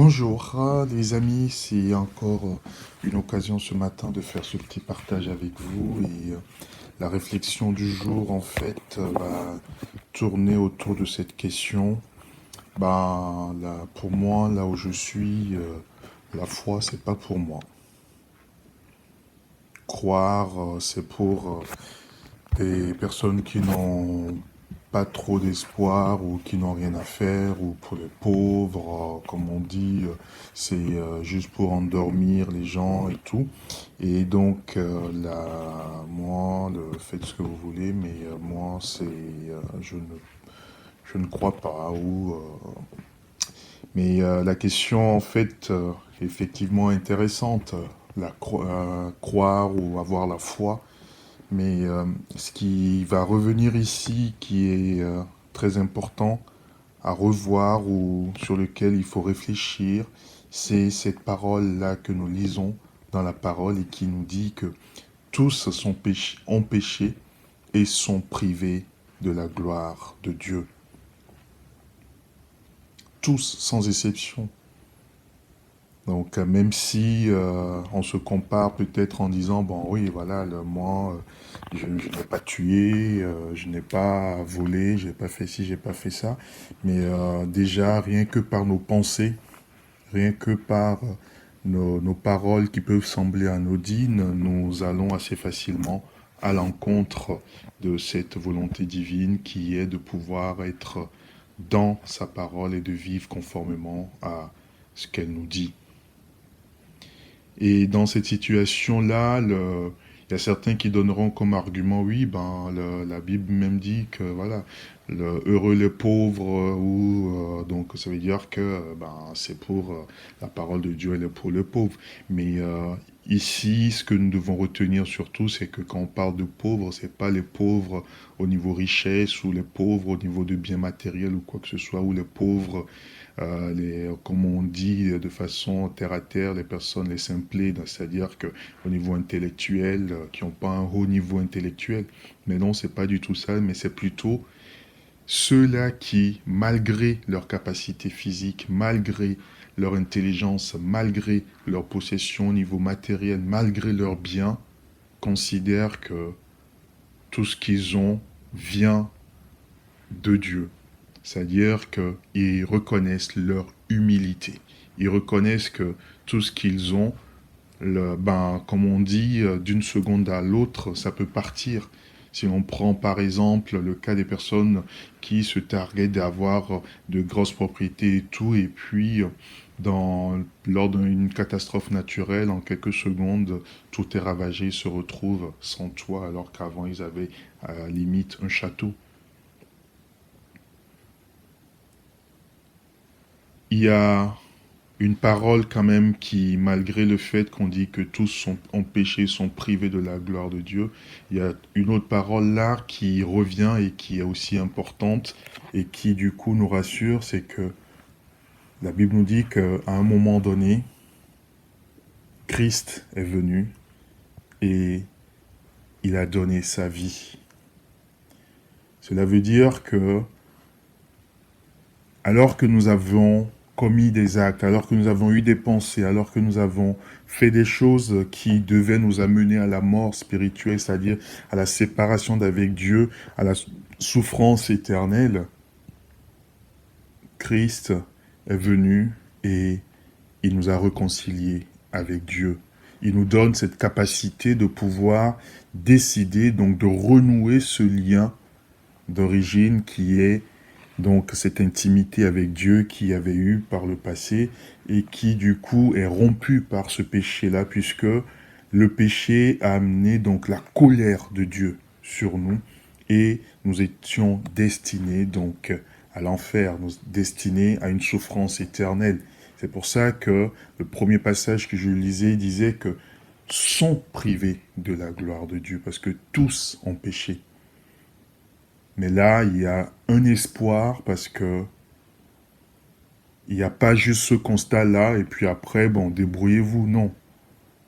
Bonjour les amis, c'est encore une occasion ce matin de faire ce petit partage avec vous et la réflexion du jour en fait va tourner autour de cette question. Là, pour moi, là où je suis, la foi c'est pas pour moi. Croire c'est pour des personnes qui n'ont pas trop d'espoir ou qui n'ont rien à faire, ou pour les pauvres, comme on dit, c'est juste pour endormir les gens et tout. Et donc, moi, faites ce que vous voulez, mais moi, je ne crois pas. Mais la question, en fait, effectivement intéressante, croire ou avoir la foi. Mais ce qui va revenir ici, qui est très important à revoir ou sur lequel il faut réfléchir, c'est cette parole-là que nous lisons dans la parole et qui nous dit que tous ont péché et sont privés de la gloire de Dieu. Tous, sans exception. Donc, même si on se compare peut-être en disant, bon oui, voilà, moi, je n'ai pas tué, je n'ai pas volé, j'ai pas fait ci, j'ai pas fait ça, mais déjà, rien que par nos pensées, rien que par nos paroles qui peuvent sembler anodines, nous allons assez facilement à l'encontre de cette volonté divine qui est de pouvoir être dans sa parole et de vivre conformément à ce qu'elle nous dit. Et dans cette situation-là, il y a certains qui donneront comme argument, oui, la Bible même dit que voilà, heureux les pauvres, donc ça veut dire que c'est pour la parole de Dieu, elle est pour les pauvres. Mais ici, ce que nous devons retenir surtout, c'est que quand on parle de pauvres, c'est pas les pauvres au niveau richesse ou les pauvres au niveau de biens matériels ou quoi que ce soit, ou les pauvres comme on dit de façon terre à terre, les personnes, les simplées, c'est-à-dire qu'au niveau intellectuel, qui n'ont pas un haut niveau intellectuel. Mais non, c'est pas du tout ça, mais c'est plutôt ceux-là qui, malgré leur capacité physique, malgré leur intelligence, malgré leur possession au niveau matériel, malgré leurs biens, considèrent que tout ce qu'ils ont vient de Dieu. C'est-à-dire qu'ils reconnaissent leur humilité. Ils reconnaissent que tout ce qu'ils ont, comme on dit, d'une seconde à l'autre, ça peut partir. Si on prend par exemple le cas des personnes qui se targuaient d'avoir de grosses propriétés et tout, et puis lors d'une catastrophe naturelle, en quelques secondes, tout est ravagé, ils se retrouvent sans toit, alors qu'avant ils avaient à la limite un château. Il y a une parole quand même qui, malgré le fait qu'on dit que ont péché, sont privés de la gloire de Dieu, il y a une autre parole là qui revient et qui est aussi importante et qui du coup nous rassure, c'est que la Bible nous dit qu'à un moment donné, Christ est venu et il a donné sa vie. Cela veut dire que alors que nous avons commis des actes, alors que nous avons eu des pensées, alors que nous avons fait des choses qui devaient nous amener à la mort spirituelle, c'est-à-dire à la séparation d'avec Dieu, à la souffrance éternelle, Christ est venu et il nous a réconciliés avec Dieu. Il nous donne cette capacité de pouvoir décider, donc de renouer ce lien d'origine qui est donc cette intimité avec Dieu qui avait eu par le passé et qui du coup est rompue par ce péché-là, puisque le péché a amené donc la colère de Dieu sur nous et nous étions destinés donc à l'enfer, nous destinés à une souffrance éternelle. C'est pour ça que le premier passage que je lisais disait que sont privés de la gloire de Dieu, parce que tous ont péché. Mais là, il y a un espoir parce que il n'y a pas juste ce constat-là et puis après, bon, débrouillez-vous. Non.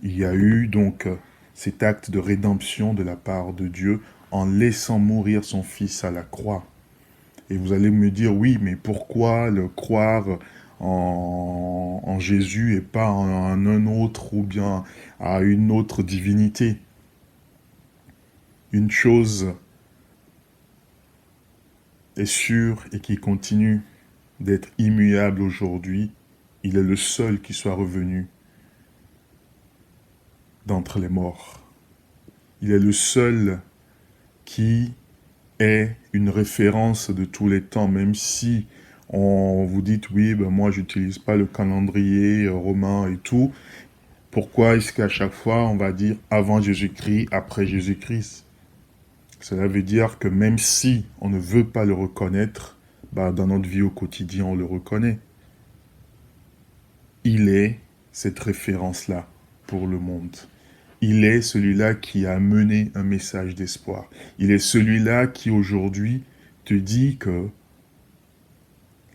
Il y a eu donc cet acte de rédemption de la part de Dieu en laissant mourir son fils à la croix. Et vous allez me dire, oui, mais pourquoi le croire en Jésus et pas en un autre ou bien à une autre divinité. Une chose est sûre et qui continue d'être immuable aujourd'hui, il est le seul qui soit revenu d'entre les morts. Il est le seul qui est une référence de tous les temps, même si on vous dit oui, ben moi j'utilise pas le calendrier romain et tout. Pourquoi est-ce qu'à chaque fois on va dire avant Jésus-Christ, après Jésus-Christ? Cela veut dire que même si on ne veut pas le reconnaître, bah, dans notre vie au quotidien on le reconnaît. Il est cette référence-là pour le monde. Il est celui-là qui a mené un message d'espoir. Il est celui-là qui aujourd'hui te dit que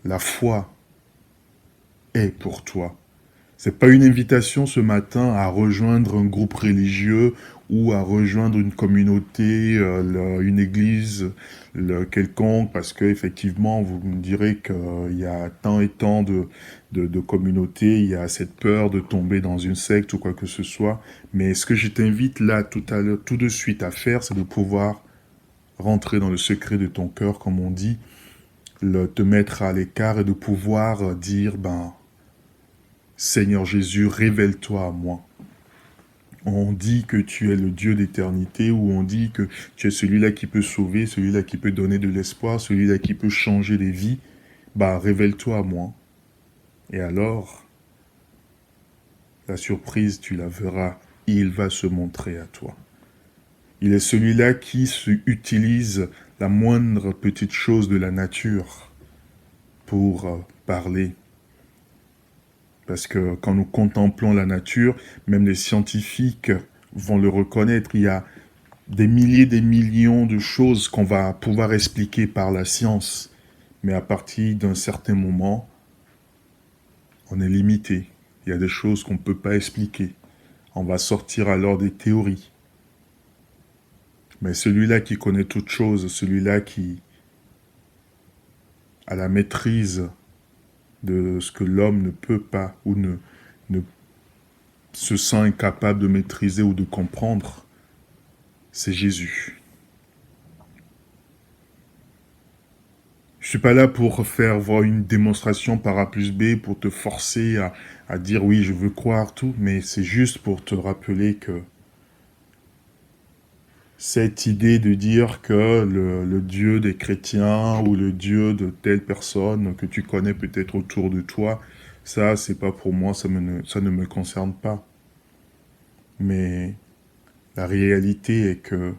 la foi est pour toi. C'est pas une invitation ce matin à rejoindre un groupe religieux ou à rejoindre une communauté, une église quelconque, parce que effectivement vous me direz qu'il y a tant et tant de communautés, il y a cette peur de tomber dans une secte ou quoi que ce soit. Mais ce que je t'invite là tout à l'heure, tout de suite à faire, c'est de pouvoir rentrer dans le secret de ton cœur, comme on dit, te mettre à l'écart et de pouvoir dire, ben, Seigneur Jésus, révèle-toi à moi. On dit que tu es le Dieu d'éternité, ou on dit que tu es celui-là qui peut sauver, celui-là qui peut donner de l'espoir, celui-là qui peut changer des vies. Bah, révèle-toi à moi. Et alors, la surprise, tu la verras, il va se montrer à toi. Il est celui-là qui utilise la moindre petite chose de la nature pour parler. Parce que quand nous contemplons la nature, même les scientifiques vont le reconnaître. Il y a des milliers, des millions de choses qu'on va pouvoir expliquer par la science. Mais à partir d'un certain moment, on est limité. Il y a des choses qu'on ne peut pas expliquer. On va sortir alors des théories. Mais celui-là qui connaît toutes choses, celui-là qui a la maîtrise de ce que l'homme ne peut pas ou ne se sent incapable de maîtriser ou de comprendre, c'est Jésus. Je suis pas là pour faire voir une démonstration par A plus B, pour te forcer à dire oui, je veux croire tout, mais c'est juste pour te rappeler que cette idée de dire que le Dieu des chrétiens ou le Dieu de telle personne que tu connais peut-être autour de toi, ça, c'est pas pour moi, ça ne me concerne pas. Mais la réalité est que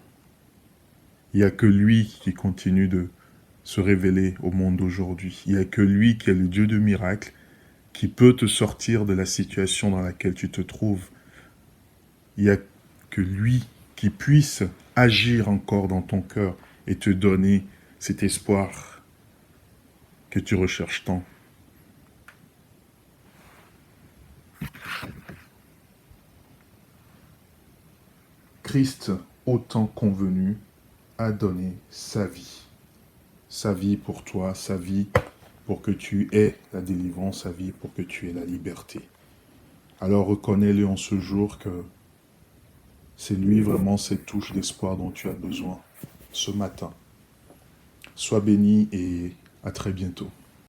il n'y a que lui qui continue de se révéler au monde d'aujourd'hui. Il n'y a que lui qui est le Dieu de miracles, qui peut te sortir de la situation dans laquelle tu te trouves. Il n'y a que lui qui puisse agir encore dans ton cœur et te donner cet espoir que tu recherches tant. Christ, au temps convenu, a donné sa vie. Sa vie pour toi, sa vie pour que tu aies la délivrance, sa vie pour que tu aies la liberté. Alors reconnais-le en ce jour que c'est lui vraiment cette touche d'espoir dont tu as besoin ce matin. Sois béni et à très bientôt.